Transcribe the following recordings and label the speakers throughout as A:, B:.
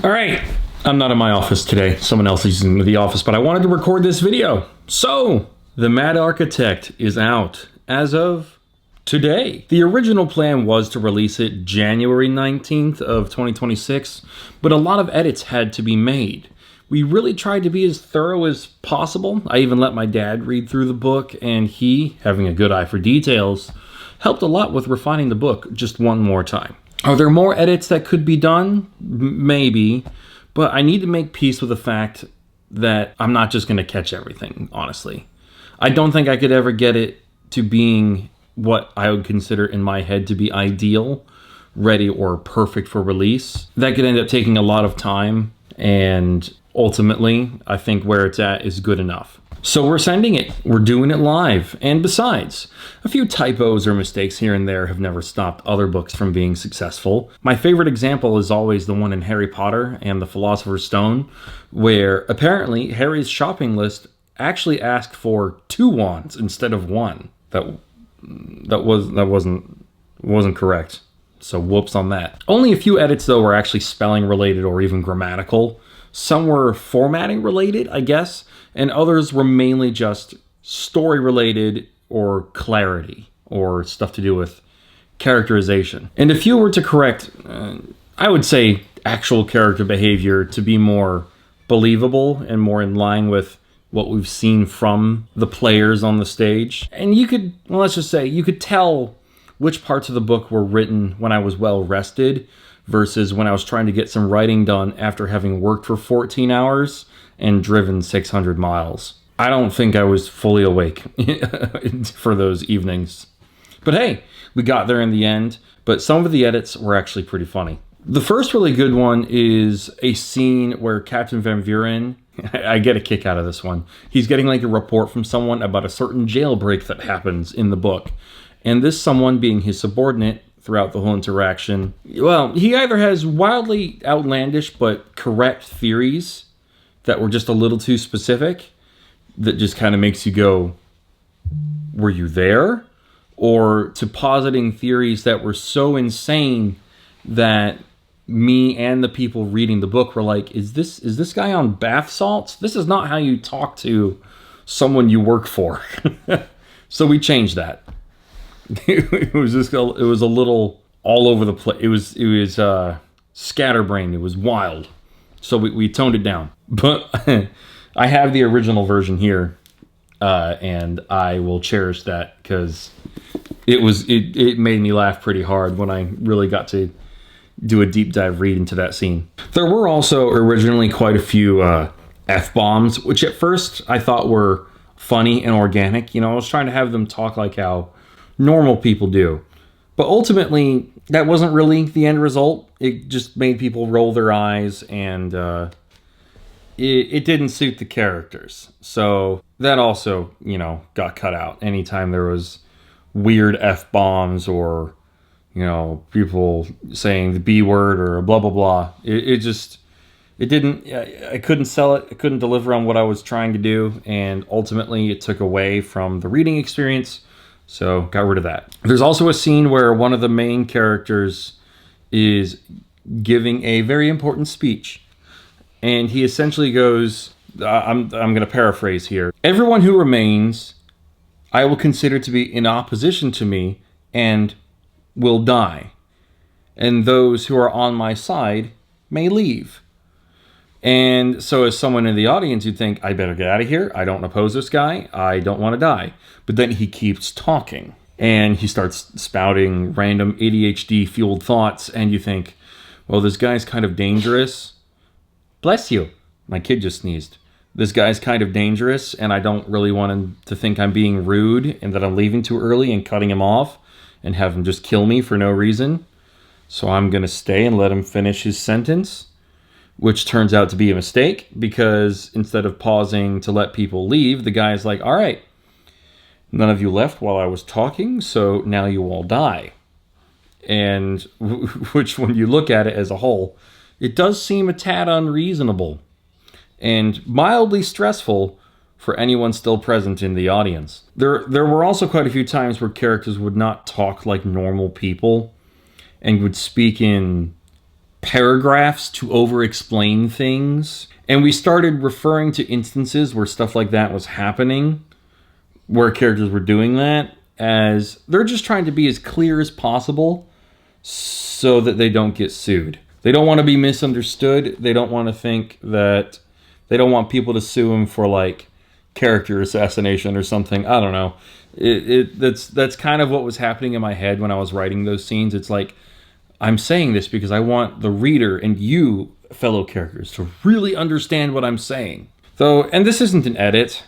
A: All right, I'm not in my office today. Someone else is in the office, but I wanted to record this video. So, The Mad Architect is out as of today. The original plan was to release it January 19th of 2026, but a lot of edits had to be made. We really tried to be as thorough as possible. I even let my dad read through the book, and he, having a good eye for details, helped a lot with refining the book just one more time. Are there more edits that could be done? Maybe, but I need to make peace with the fact that I'm not just going to catch everything, honestly. I don't think I could ever get it to being what I would consider in my head to be ideal, ready, or perfect for release. That could end up taking a lot of time, and ultimately, I think where it's at is good enough. So we're sending it. We're doing it live. And besides, a few typos or mistakes here and there have never stopped other books from being successful. My favorite example is always the one in Harry Potter and the Philosopher's Stone, where apparently Harry's shopping list actually asked for 2 wands instead of 1. That wasn't correct. So whoops on that. Only a few edits though were actually spelling related or even grammatical. Some were formatting related, I guess, and others were mainly just story related or clarity or stuff to do with characterization. And if you were to correct, I would say actual character behavior to be more believable and more in line with what we've seen from the players on the stage. And you could, well, let's just say, you could tell which parts of the book were written when I was well rested versus when I was trying to get some writing done after having worked for 14 hours and driven 600 miles. I don't think I was fully awake for those evenings. But hey, we got there in the end, but some of the edits were actually pretty funny. The first really good one is a scene where Captain Van Vuren, I get a kick out of this one. He's getting like a report from someone about a certain jailbreak that happens in the book. And this someone being his subordinate throughout the whole interaction, well, he either has wildly outlandish but correct theories that were just a little too specific, that just kind of makes you go, were you there? Or to positing theories that were so insane that me and the people reading the book were like, is this guy on bath salts? This is not how you talk to someone you work for. So we changed that. It was a little all over the place. It was scatterbrained. It was wild. So we toned it down. But I have the original version here, and I will cherish that because it made me laugh pretty hard when I really got to do a deep dive read into that scene. There were also originally quite a few F-bombs, which at first I thought were funny and organic. You know, I was trying to have them talk like how normal people do. But ultimately, that wasn't really the end result. It just made people roll their eyes, and it didn't suit the characters. So that also, you know, got cut out. Anytime there was weird F-bombs or, you know, people saying the B word or blah, blah, blah. I couldn't sell it. I couldn't deliver on what I was trying to do. And ultimately, it took away from the reading experience. So got rid of that. There's also a scene where one of the main characters is giving a very important speech. And he essentially goes, I'm going to paraphrase here. Everyone who remains, I will consider to be in opposition to me and will die. And those who are on my side may leave. And so as someone in the audience, you'd think, I better get out of here. I don't oppose this guy. I don't want to die. But then he keeps talking. And he starts spouting random ADHD-fueled thoughts. And you think, well, this guy's kind of dangerous. Bless you. My kid just sneezed. This guy's kind of dangerous, and I don't really want him to think I'm being rude and that I'm leaving too early and cutting him off and have him just kill me for no reason. So I'm going to stay and let him finish his sentence. Which turns out to be a mistake, because instead of pausing to let people leave, the guy's like, all right, none of you left while I was talking, so now you all die. And which, when you look at it as a whole, it does seem a tad unreasonable and mildly stressful for anyone still present in the audience. There were also quite a few times where characters would not talk like normal people and would speak in paragraphs to over-explain things. And we started referring to instances where stuff like that was happening, where characters were doing that, as they're just trying to be as clear as possible so that they don't get sued. They don't want to be misunderstood. They don't want to think that... They don't want people to sue them for, like, character assassination or something. I don't know. That's kind of what was happening in my head when I was writing those scenes. It's like, I'm saying this because I want the reader and you, fellow characters, to really understand what I'm saying. So, and this isn't an edit,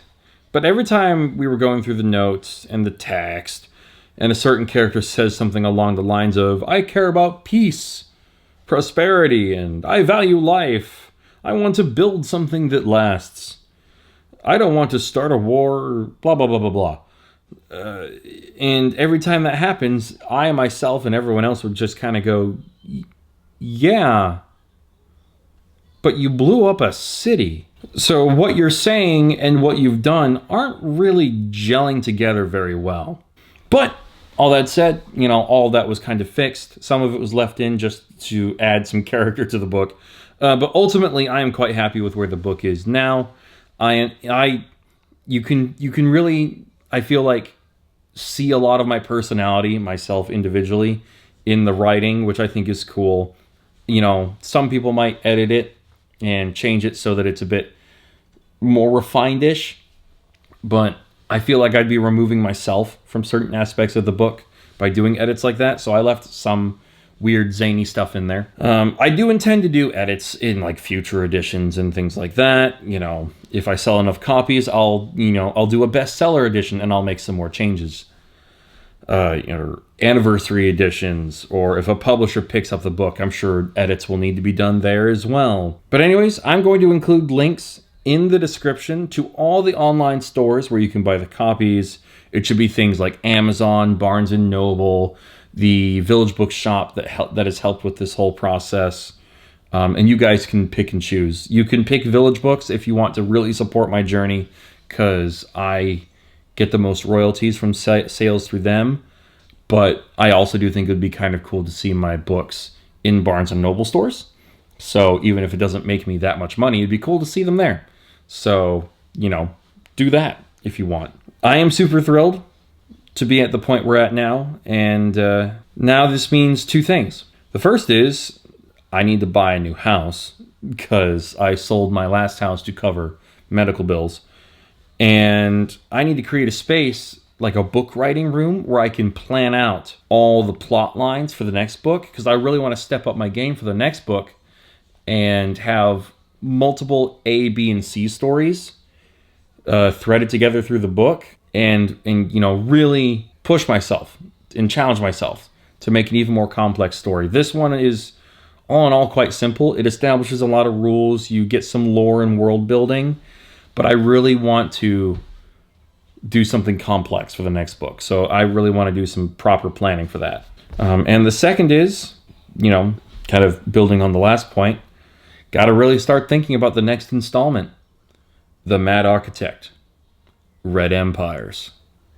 A: but every time we were going through the notes and the text, and a certain character says something along the lines of, I care about peace, prosperity, and I value life. I want to build something that lasts. I don't want to start a war, blah, blah, blah, blah, blah. And every time that happens, I myself and everyone else would just kind of go, yeah, but you blew up a city. So what you're saying and what you've done aren't really gelling together very well. But all that said, you know, all that was kind of fixed. Some of it was left in just to add some character to the book. But ultimately, I am quite happy with where the book is now. You can really, I feel like, see a lot of my personality, myself individually, in the writing, which I think is cool. You know, some people might edit it and change it so that it's a bit more refined-ish, but I feel like I'd be removing myself from certain aspects of the book by doing edits like that, so I left some weird zany stuff in there. I do intend to do edits in like future editions and things like that. You know, if I sell enough copies, I'll do a bestseller edition and I'll make some more changes. Anniversary editions, or if a publisher picks up the book, I'm sure edits will need to be done there as well. But anyways, I'm going to include links in the description to all the online stores where you can buy the copies. It should be things like Amazon, Barnes & Noble, the Village Bookshop that has helped with this whole process. And you guys can pick and choose. You can pick Village Books if you want to really support my journey, because I get the most royalties from sales through them. But I also do think it would be kind of cool to see my books in Barnes & Noble stores. So even if it doesn't make me that much money, it'd be cool to see them there. So, you know, do that if you want. I am super thrilled to be at the point we're at now. And now this means two things. The first is I need to buy a new house because I sold my last house to cover medical bills. And I need to create a space, like a book writing room, where I can plan out all the plot lines for the next book, because I really want to step up my game for the next book and have multiple A, B, and C stories threaded together through the book, and you know, really push myself and challenge myself to make an even more complex story. This one is all in all quite simple. It establishes a lot of rules. You get some lore and world building, but I really want to do something complex for the next book. So I really want to do some proper planning for that. And the second is, you know, kind of building on the last point, got to really start thinking about the next installment, The Mad Architect, Red Empires.